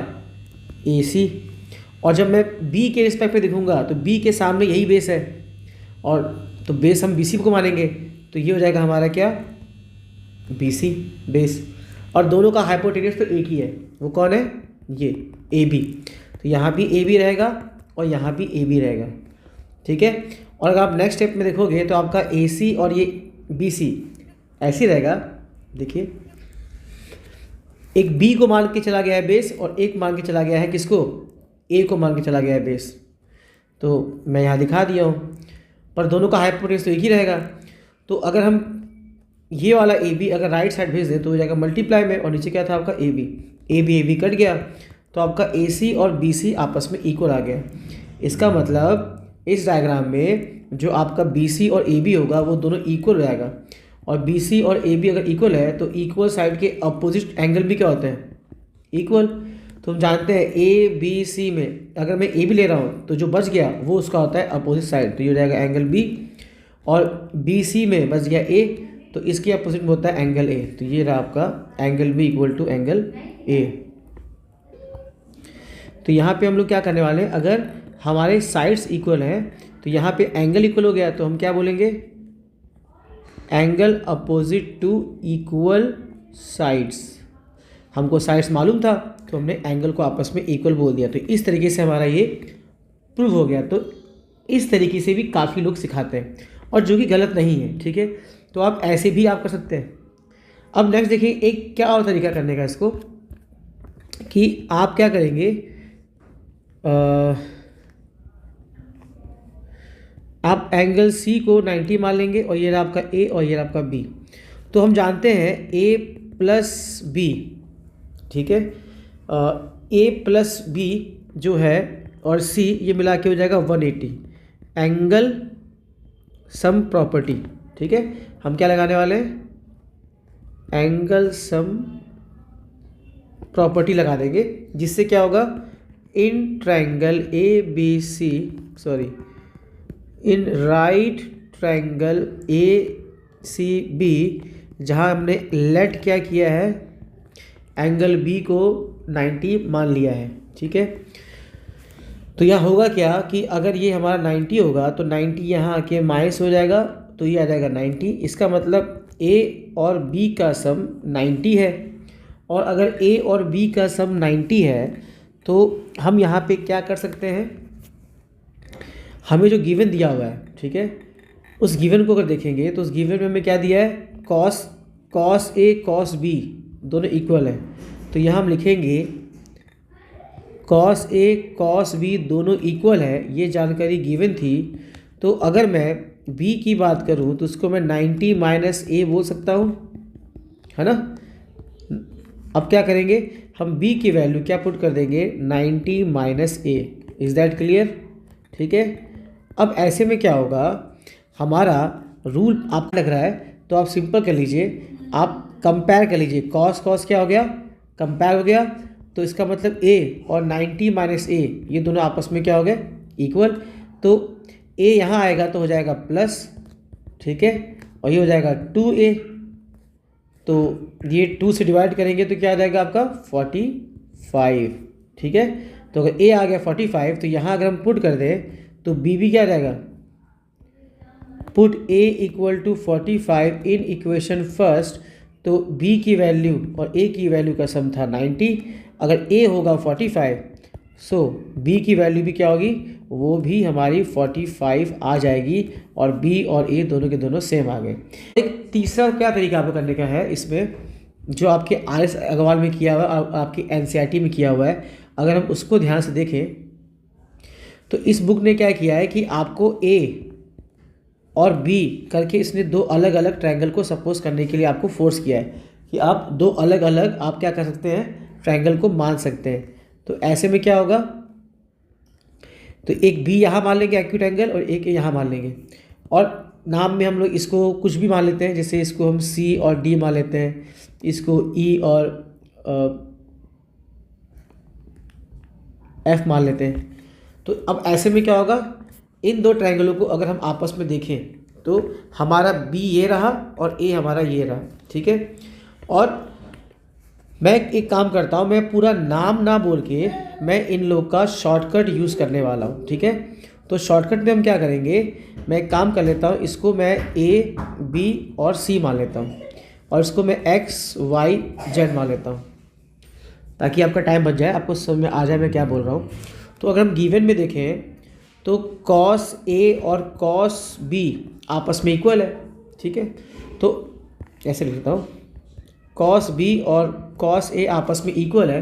ए सी। और जब मैं बी के रिस्पेक्ट पे देखूँगा तो बी के सामने यही बेस है, और तो बेस हम बी सी को मानेंगे, तो ये हो जाएगा हमारा क्या, बी सी बेस। और दोनों का हाइपोटेन्यूज तो एक ही है, वो कौन है, ये ए बी। तो यहाँ भी ए बी रहेगा और यहाँ भी ए बी रहेगा। ठीक है, और अगर आप नेक्स्ट स्टेप में देखोगे तो आपका ए सी और ये बी सी ऐसे रहेगा। देखिए, एक बी को मान के चला गया है बेस, और एक मान के चला गया है किसको, ए को मान के चला गया है बेस। तो मैं यहाँ दिखा दिया हूँ, पर दोनों का हाइपोटेन्यूज तो एक ही रहेगा। तो अगर हम ये वाला ए बी अगर राइट साइड भेज दें तो हो जाएगा मल्टीप्लाई में, और नीचे क्या था आपका ए बी कट गया, तो आपका ए सी और बी सी आपस में इक्वल आ गया। इसका मतलब इस डायग्राम में जो आपका बी सी और ए बी होगा वो दोनों इक्वल रहेगा, और बी सी और ए बी अगर इक्वल है तो इक्वल साइड के अपोजिट एंगल भी क्या होते हैं, इक्वल। तो हम जानते हैं ए बी सी में अगर मैं ए बी ले रहा हूँ तो जो बच गया वो उसका होता है अपोजिट साइड, तो ये हो जाएगा एंगल बी। और बी सी में बच गया ए, तो इसके अपोजिट में होता है एंगल ए, तो ये रहा आपका angle B equal to angle A. तो यहाँ पे हम लोग क्या करने वाले हैं, अगर हमारे साइड्स इक्वल हैं तो यहाँ पे एंगल इक्वल हो गया, तो हम क्या बोलेंगे, angle opposite to equal sides. हमको साइड्स मालूम था तो हमने एंगल को आपस में इक्वल बोल दिया, तो इस तरीके से हमारा ये प्रूव हो गया। तो इस तरीके से भी काफ़ी लोग सिखाते हैं, और जो कि गलत नहीं है। ठीक है, तो आप ऐसे भी आप कर सकते हैं। अब नेक्स्ट देखिए, एक क्या और तरीका करने का इसको, कि आप क्या करेंगे, आप एंगल सी को 90 मान लेंगे, और ये रहा आपका ए और ये रहा आपका बी। तो हम जानते हैं ए प्लस बी, ठीक है, ए प्लस बी जो है और सी ये मिला के हो जाएगा 180 एंगल सम प्रॉपर्टी। ठीक है, हम क्या लगाने वाले हैं, एंगल सम प्रॉपर्टी लगा देंगे, जिससे क्या होगा, in triangle A B C, sorry, in right triangle A C B, जहाँ हमने लेट क्या किया है, एंगल बी को 90 मान लिया है। ठीक है, तो यहाँ होगा क्या कि अगर ये हमारा 90 होगा तो 90 यहाँ आके माइनस हो जाएगा, तो ये आ जाएगा 90। इसका मतलब ए और बी का सम 90 है, और अगर ए और बी का सम 90 है तो हम यहाँ पे क्या कर सकते हैं, हमें जो गिवन दिया हुआ है, ठीक है, उस गिवन को अगर देखेंगे तो उस गिवन में हमें क्या दिया है, कॉस ए कॉस बी दोनों इक्वल है। तो यहाँ हम लिखेंगे कॉस ए कॉस बी दोनों इक्वल है, ये जानकारी गिवन थी। तो अगर मैं बी की बात करूँ तो उसको मैं 90 माइनस ए बोल सकता हूँ, है ना। अब क्या करेंगे, हम b की वैल्यू क्या पुट कर देंगे, 90 minus A. Is that clear. ठीक है, अब ऐसे में क्या होगा, हमारा रूल आपको लग रहा है तो आप सिंपल कर लीजिए, आप कंपेयर कर लीजिए, कॉस क्या हो गया, कंपेयर हो गया, तो इसका मतलब a और 90 माइनस ए ये दोनों आपस में क्या हो गए, इक्वल। तो a यहाँ आएगा तो हो जाएगा प्लस, ठीक है, और ये हो जाएगा 2a, तो ये 2 से डिवाइड करेंगे तो क्या आ जाएगा आपका 45। ठीक है, तो अगर ए आ गया 45 तो यहाँ अगर हम पुट कर दें तो बी भी क्या जाएगा, put A equal to 45 in equation first, तो बी की वैल्यू और ए की वैल्यू का सम था 90। अगर ए होगा 45 सो बी की वैल्यू भी क्या होगी, वो भी हमारी 45 आ जाएगी और बी और ए दोनों के दोनों सेम आ गए। एक तीसरा क्या तरीका आपको करने का है इसमें, जो आपके RS अग्रवाल में किया हुआ है और आपकी NCERT में किया हुआ है, अगर हम उसको ध्यान से देखें तो इस बुक ने क्या किया है कि आपको ए और बी करके इसने दो अलग अलग ट्रायंगल को सपोज करने के लिए आपको फोर्स किया है कि आप दो अलग अलग आप क्या कर सकते हैं, ट्रायंगल को मान सकते हैं। तो ऐसे में क्या होगा, तो एक बी यहाँ मान लेंगे एक्यूट एंगल और एक यहाँ मान लेंगे, और नाम में हम लोग इसको कुछ भी मान लेते हैं, जैसे इसको हम सी और डी मान लेते हैं, इसको ई और एफ मान लेते हैं। तो अब ऐसे में क्या होगा, इन दो ट्रायंगलों को अगर हम आपस में देखें तो हमारा बी ये रहा और ए हमारा ये रहा, ठीक है। और मैं एक काम करता हूँ, मैं पूरा नाम ना बोल के मैं इन लोग का शॉर्टकट यूज़ करने वाला हूँ, ठीक है। तो शॉर्टकट में हम क्या करेंगे, मैं एक काम कर लेता हूँ, इसको मैं ए बी और सी मान लेता हूँ और इसको मैं एक्स वाई जेड मान लेता हूँ, ताकि आपका टाइम बच जाए, आपको समझ में आ जाए मैं क्या बोल रहा हूँ। तो अगर हम गिवन में देखें तो कॉस ए और कॉस बी आपस में इक्वल है, ठीक है। तो ऐसे लिख लेता हूँ, कॉस बी और कॉस ए आपस में इक्वल है।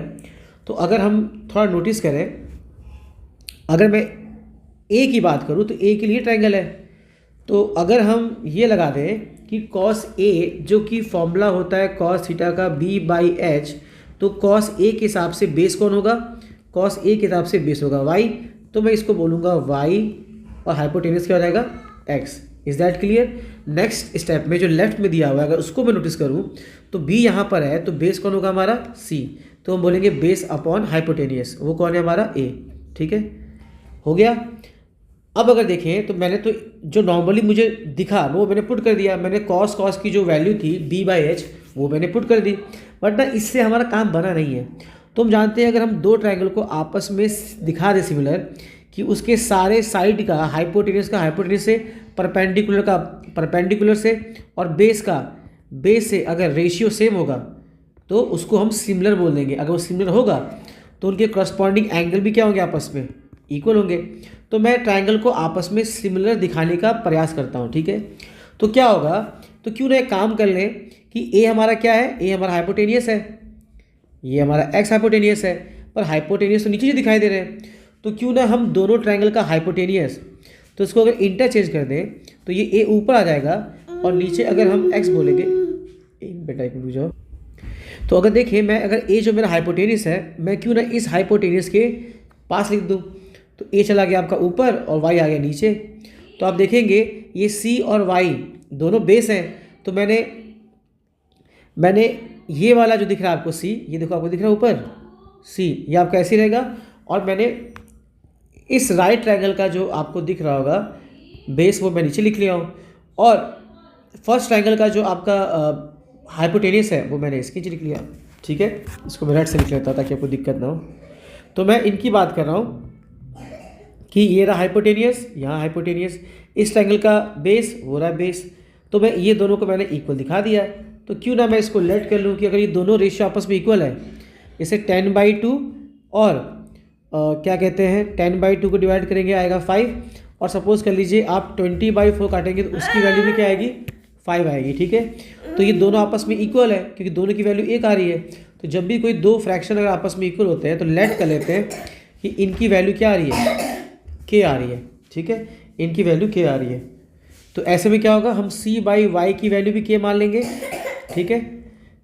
तो अगर हम थोड़ा नोटिस करें, अगर मैं ए की बात करूँ तो ए के लिए ट्रायंगल है, तो अगर हम ये लगा दें कि कॉस ए जो कि फॉर्मूला होता है कॉस थीटा का b/h, तो कॉस ए के हिसाब से बेस कौन होगा, कॉस ए के हिसाब से बेस होगा y, तो मैं इसको बोलूँगा y और हाइपोटेनस क्या हो जाएगा x। Is that clear. Next step में जो लेफ्ट में दिया हुआ है अगर उसको मैं नोटिस करूँ तो b यहाँ पर है, तो बेस कौन होगा हमारा c, तो हम बोलेंगे बेस अपॉन हाइपोटेनियस, वो कौन है हमारा a, ठीक है, हो गया। अब अगर देखें तो मैंने तो जो नॉर्मली मुझे दिखा वो मैंने पुट कर दिया, मैंने कॉस की जो वैल्यू थी b/h वो मैंने पुट कर दी, बट ना इससे हमारा काम बना नहीं है। तो हम जानते हैं अगर हम दो ट्रायंगल को आपस में दिखा दें सिमिलर, कि उसके सारे साइड का हाइपोटेनस से परपेंडिकुलर से और बेस से अगर रेशियो सेम होगा तो उसको हम सिमिलर बोल देंगे। अगर वो सिमिलर होगा तो उनके करस्पॉन्डिंग एंगल भी क्या होंगे, आपस में इक्वल होंगे। तो मैं ट्रायंगल को आपस में सिमिलर दिखाने का प्रयास करता हूँ, ठीक है। तो क्या होगा, तो क्यों ना एक काम कर लें कि ए हमारा क्या है, ए हमारा हाइपोटेनियस है, ये हमारा एक्स हाइपोटेनियस है, पर हाइपोटेनियस तो नीचे से दिखाई दे रहे हैं, तो क्यों ना हम दोनों ट्रायंगल का हाइपोटेनियस, तो इसको अगर इंटरचेंज कर दें तो ये ए ऊपर आ जाएगा और नीचे अगर हम एक्स बोलेंगे, बेटा एक मिनट जाओ। तो अगर देखें मैं अगर ए जो मेरा हाइपोटेनियस है, मैं क्यों ना इस हाइपोटेनियस के पास लिख दूँ, तो ए चला गया आपका ऊपर और वाई आ गया नीचे। तो आप देखेंगे ये सी और वाई दोनों बेस हैं, तो मैंने ये वाला जो दिख रहा है आपको सी, ये देखो आपको दिख रहा है ऊपर सी, ये आपका ऐसे रहेगा, और मैंने इस राइट ट्रायंगल का जो आपको दिख रहा होगा बेस वो मैं नीचे लिख लिया हूँ, और फर्स्ट ट्रायंगल का जो आपका हाइपोटेनियस है वो मैंने इसके नीचे लिख लिया, ठीक है। इसको मैं राइट से लिख लेता हूँ ताकि आपको दिक्कत ना हो। तो मैं इनकी बात कर रहा हूँ कि ये रहा हाइपोटेनियस, यहाँ हाइपोटेनियस, इस ट्रायंगल का बेस वो रहा बेस, तो मैं ये दोनों को मैंने इक्वल दिखा दिया। तो क्यों ना मैं इसको लेट कर लूँ कि अगर ये दोनों रेशियो आपस में इक्वल है, इसे 10/2 और क्या कहते हैं 10/2 को डिवाइड करेंगे आएगा 5, और सपोज कर लीजिए आप 20/4 काटेंगे तो उसकी वैल्यू भी क्या आएगी 5 आएगी, ठीक है। तो ये दोनों आपस में इक्वल है क्योंकि दोनों की वैल्यू 1 आ रही है। तो जब भी कोई दो फ्रैक्शन अगर आपस में इक्वल होते हैं तो लेट कर लेते हैं कि इनकी वैल्यू क्या आ रही है, k आ रही है, ठीक है, इनकी वैल्यू k आ रही है। तो ऐसे में क्या होगा, हम c/y की वैल्यू भी k मान लेंगे, ठीक है,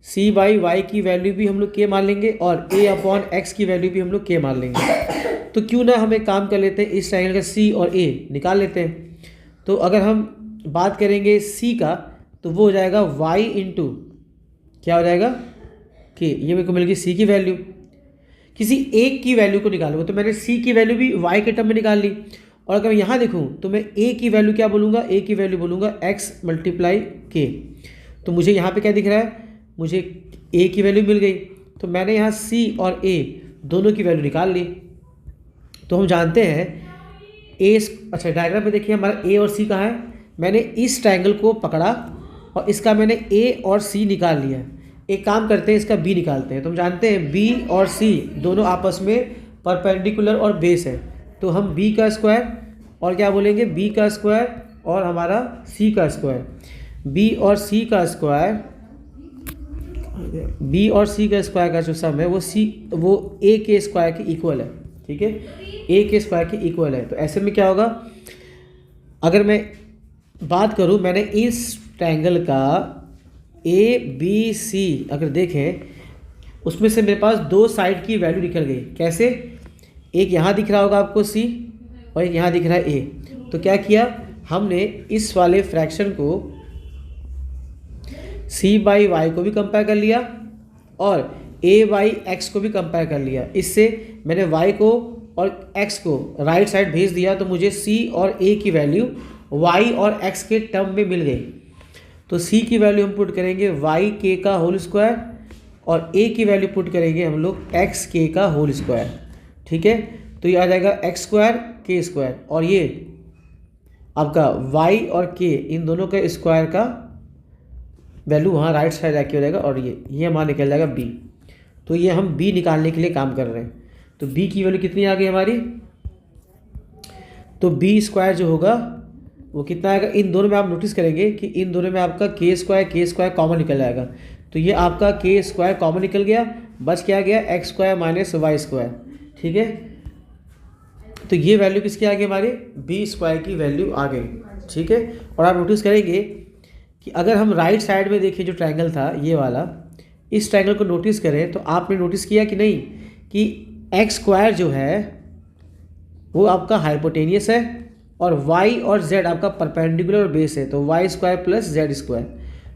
c/y की वैल्यू भी हम लोग k मान लेंगे और a/x की वैल्यू भी हम लोग k मान लेंगे। तो क्यों ना हम एक काम कर लेते हैं, इस ट्रायंगल का c और a निकाल लेते हैं। तो अगर हम बात करेंगे c का तो वो हो जाएगा y इंटू क्या हो जाएगा k, ये मेरे को मिल गई c की वैल्यू। किसी एक की वैल्यू को निकालूंगा तो मैंने c की वैल्यू भी y के टर्म में निकाल ली, और अगर मैं यहाँ देखूँ तो मैं a की वैल्यू क्या बोलूँगा, a की वैल्यू बोलूँगा x × k। तो मुझे यहाँ पे क्या दिख रहा है, मुझे a की वैल्यू मिल गई, तो मैंने यहाँ c और a दोनों की वैल्यू निकाल ली, तो हम जानते हैं ए, अच्छा डायग्राम में देखिए हमारा ए और सी कहाँ है। मैंने इस ट्रायंगल को पकड़ा और इसका मैंने ए और सी निकाल लिया। एक काम करते हैं, इसका बी निकालते हैं। तो हम जानते हैं बी और सी दोनों आपस में परपेंडिकुलर और बेस है, तो हम बी का स्क्वायर और क्या बोलेंगे, बी का स्क्वायर और हमारा सी का स्क्वायर। बी और सी का स्क्वायर, बी और सी का स्क्वायर का जो सम है वो ए के स्क्वायर के इक्वल है। ठीक है, ए के स्क्वायर के इक्वल है। तो ऐसे में क्या होगा, अगर मैं बात करूं, मैंने इस ट्रायंगल का ए बी सी अगर देखें, उसमें से मेरे पास दो साइड की वैल्यू निकल गई। कैसे, एक यहाँ दिख रहा होगा आपको सी और एक यहाँ दिख रहा है ए। तो क्या किया हमने, इस वाले फ्रैक्शन को सी बाई वाई को भी कंपेयर कर लिया और ए बाई एक्स को भी कंपेयर कर लिया। इससे मैंने वाई को और एक्स को राइट साइड भेज दिया, तो मुझे सी और ए की वैल्यू वाई और एक्स के टर्म में मिल गई। तो सी की वैल्यू हम पुट करेंगे वाई के का होल स्क्वायर और ए की वैल्यू पुट करेंगे हम लोग एक्स के का होल स्क्वायर। ठीक है, तो ये आ जाएगा एक्स स्क्वायर के स्क्वायर और ये आपका वाई और के इन दोनों के स्क्वायर का वैल्यू वहाँ राइट साइड जाके हो जाएगा और ये हमारा निकल जाएगा बी। तो ये हम बी निकालने के लिए काम कर रहे हैं। तो बी की वैल्यू कितनी आ गई हमारी, तो बी स्क्वायर जो होगा वो कितना आएगा, इन दोनों में आप नोटिस करेंगे कि इन दोनों में आपका के स्क्वायर कॉमन निकल जाएगा। तो ये आपका के स्क्वायर कॉमन निकल गया, बच क्या गया X square minus Y square. ठीक है, तो ये वैल्यू किसकी आ गई हमारी, बी स्क्वायर की वैल्यू आ गई। ठीक है, और आप नोटिस करेंगे कि अगर हम राइट साइड में देखिए जो ट्रायंगल था ये वाला, इस ट्रायंगल को नोटिस करें तो आपने नोटिस किया कि नहीं कि एक्स स्क्वायर जो है वो आपका हाइपोटेनियस है और y और z आपका परपेंडिकुलर और बेस है, तो Y square plus Z square.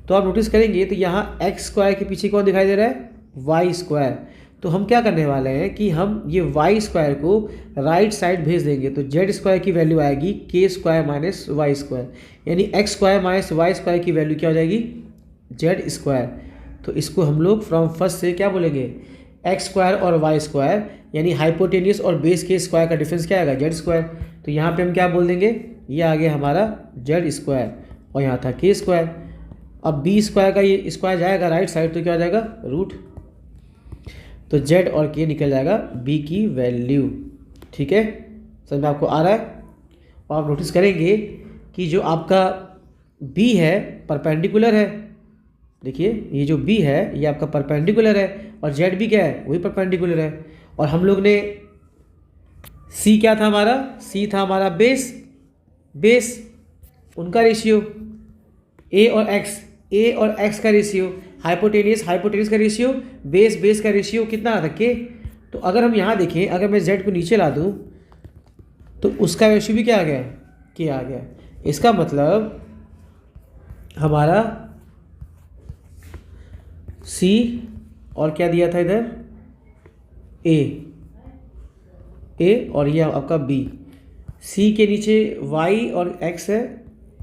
तो आप नोटिस करेंगे तो यहाँ एक्स स्क्वायर के पीछे कौन दिखाई दे रहा है, वाई स्क्वायर। तो हम क्या करने वाले हैं कि हम ये वाई स्क्वायर को राइट साइड भेज देंगे, तो जेड स्क्वायर की वैल्यू आएगी के स्क्वायर माइनस वाई स्क्वायर, यानी X square minus Y square की वैल्यू क्या हो जाएगी, जेड स्क्वायर। तो इसको हम लोग फ्रॉम फर्स्ट से क्या बोलेंगे, एक्स स्क्वायर और वाई स्क्वायर, यानी हाइपोटेनियस और बेस के स्क्वायर का डिफरेंस क्या आएगा, जेड स्क्वायर। तो यहाँ पे हम क्या बोल देंगे, ये आ गया हमारा जेड स्क्वायर और यहाँ था के स्क्वायर। अब बी स्क्वायर का ये स्क्वायर जाएगा राइट साइड, तो क्या हो जाएगा रूट, तो जेड और के निकल जाएगा बी की वैल्यू। ठीक है, समझ में आपको आ रहा है। और आप नोटिस करेंगे कि जो आपका बी है परपेंडिकुलर है, देखिए ये जो बी है ये आपका परपेंडिकुलर है और जेड भी क्या है, वही परपेंडिकुलर है। और हम लोग ने सी क्या था हमारा, सी था हमारा बेस उनका रेशियो, ए और एक्स का रेशियो, हाइपोटेनियस का रेशियो, बेस का रेशियो कितना आ था, के। तो अगर हम यहाँ देखें, अगर मैं जेड को नीचे ला दूँ तो उसका रेशियो भी क्या आ गया, के आ गया। इसका मतलब हमारा सी और क्या दिया था इधर, ए और ये आपका बी। सी के नीचे वाई और एक्स है,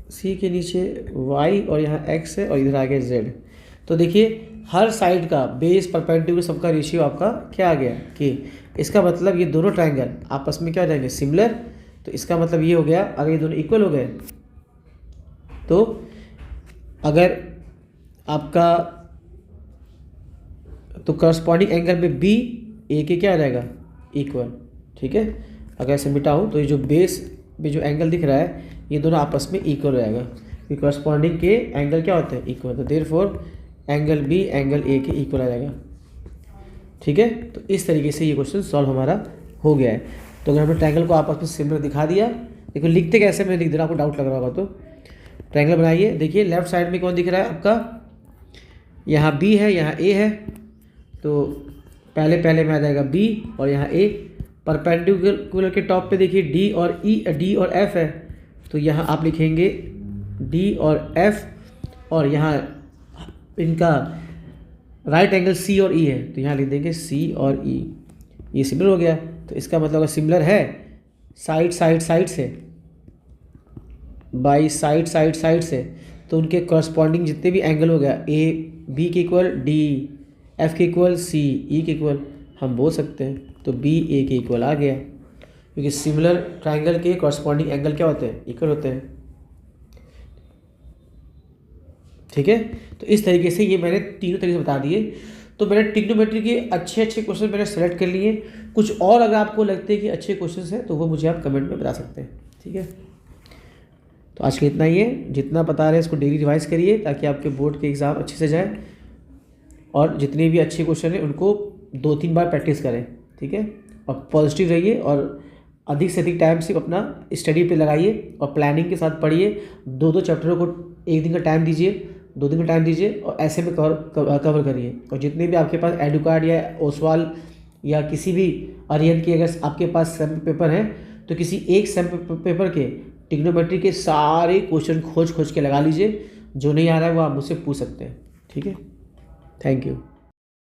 सी के नीचे वाई और यहाँ एक्स है और इधर आ गया जेड। तो देखिए हर साइड का बेस परपेंडिकुलर सबका रेशियो आपका क्या आ गया, के। इसका मतलब ये दोनों ट्रायंगल आपस में क्या हो जाएंगे, सिमिलर। तो इसका मतलब ये हो गया, अगर ये दोनों इक्वल हो गए तो अगर आपका तो करस्पॉन्डिंग एंगल में बी ए के क्या आ जाएगा, इक्वल। ठीक है, अगर ऐसे मिटाऊँ तो ये जो बेस में जो एंगल दिख रहा है ये दोनों आपस में इक्वल हो जाएगा, क्योंकि करस्पॉन्डिंग के एंगल क्या होते हैं, इक्वल। तो therefore angle B angle A के इक्वल आ जाएगा। ठीक है, तो इस तरीके से ये क्वेश्चन सॉल्व हमारा हो गया है। तो अगर हमने ट्रायंगल को आपस में सिमिलर दिखा दिया, देखो लिखते कैसे मैं लिख दे रहा, आपको डाउट लग रहा होगा तो ट्रायंगल बनाइए। देखिए लेफ्ट साइड में कौन दिख रहा है आपका, यहाँ बी है यहाँ ए है, तो पहले में आ जाएगा बी और यहाँ ए। परपेंडिकुलर के टॉप पे देखिए डी और एफ है, तो यहाँ आप लिखेंगे डी और एफ और यहाँ इनका राइट एंगल सी और ई है, तो यहाँ लिख देंगे सी और ई। ये सिमिलर हो गया, तो इसका मतलब अगर सिमिलर है साइड से बाई साइड से, तो उनके कॉरस्पॉन्डिंग जितने भी एंगल हो गया, ए बी के इक्वल डी, एफ के इक्वल सी, ई के इक्वल हम बोल सकते हैं। तो बी ए के इक्वल आ गया। क्योंकि सिमिलर ट्राइंगल के कॉरस्पॉन्डिंग एंगल क्या होते हैं, इक्वल होते हैं। ठीक है, तो इस तरीके से ये मैंने तीनों तरीके से बता दिए। तो मैंने ट्रिग्नोमेट्री के अच्छे अच्छे क्वेश्चन मैंने सेलेक्ट कर लिए। कुछ और अगर आपको लगते हैं कि अच्छे क्वेश्चन हैं तो वो मुझे आप कमेंट में बता सकते हैं। ठीक है, तो आज के इतना ही है। जितना बता रहे हैं इसको डेली रिवाइज करिए ताकि आपके बोर्ड के एग्ज़ाम अच्छे से जाए, और जितने भी अच्छे क्वेश्चन हैं उनको 2-3 बार प्रैक्टिस करें। ठीक है, और पॉजिटिव रहिए और अधिक से अधिक टाइम सिर्फ अपना स्टडी पे लगाइए और प्लानिंग के साथ पढ़िए। 2-2 चैप्टरों को एक दिन का टाइम दीजिए, 2 दिन का टाइम दीजिए और ऐसे में कवर करिए। और जितने भी आपके पास एडुकार्ड या ओसवाल या किसी भी आर्यन के अगर आपके पास सैम्पल पेपर हैं तो किसी एक सैम्पल पेपर के ट्रिग्नोमेट्री के सारे क्वेश्चन खोज के लगा लीजिए। जो नहीं आ रहा है वो आप मुझसे पूछ सकते हैं। ठीक है, थैंक यू।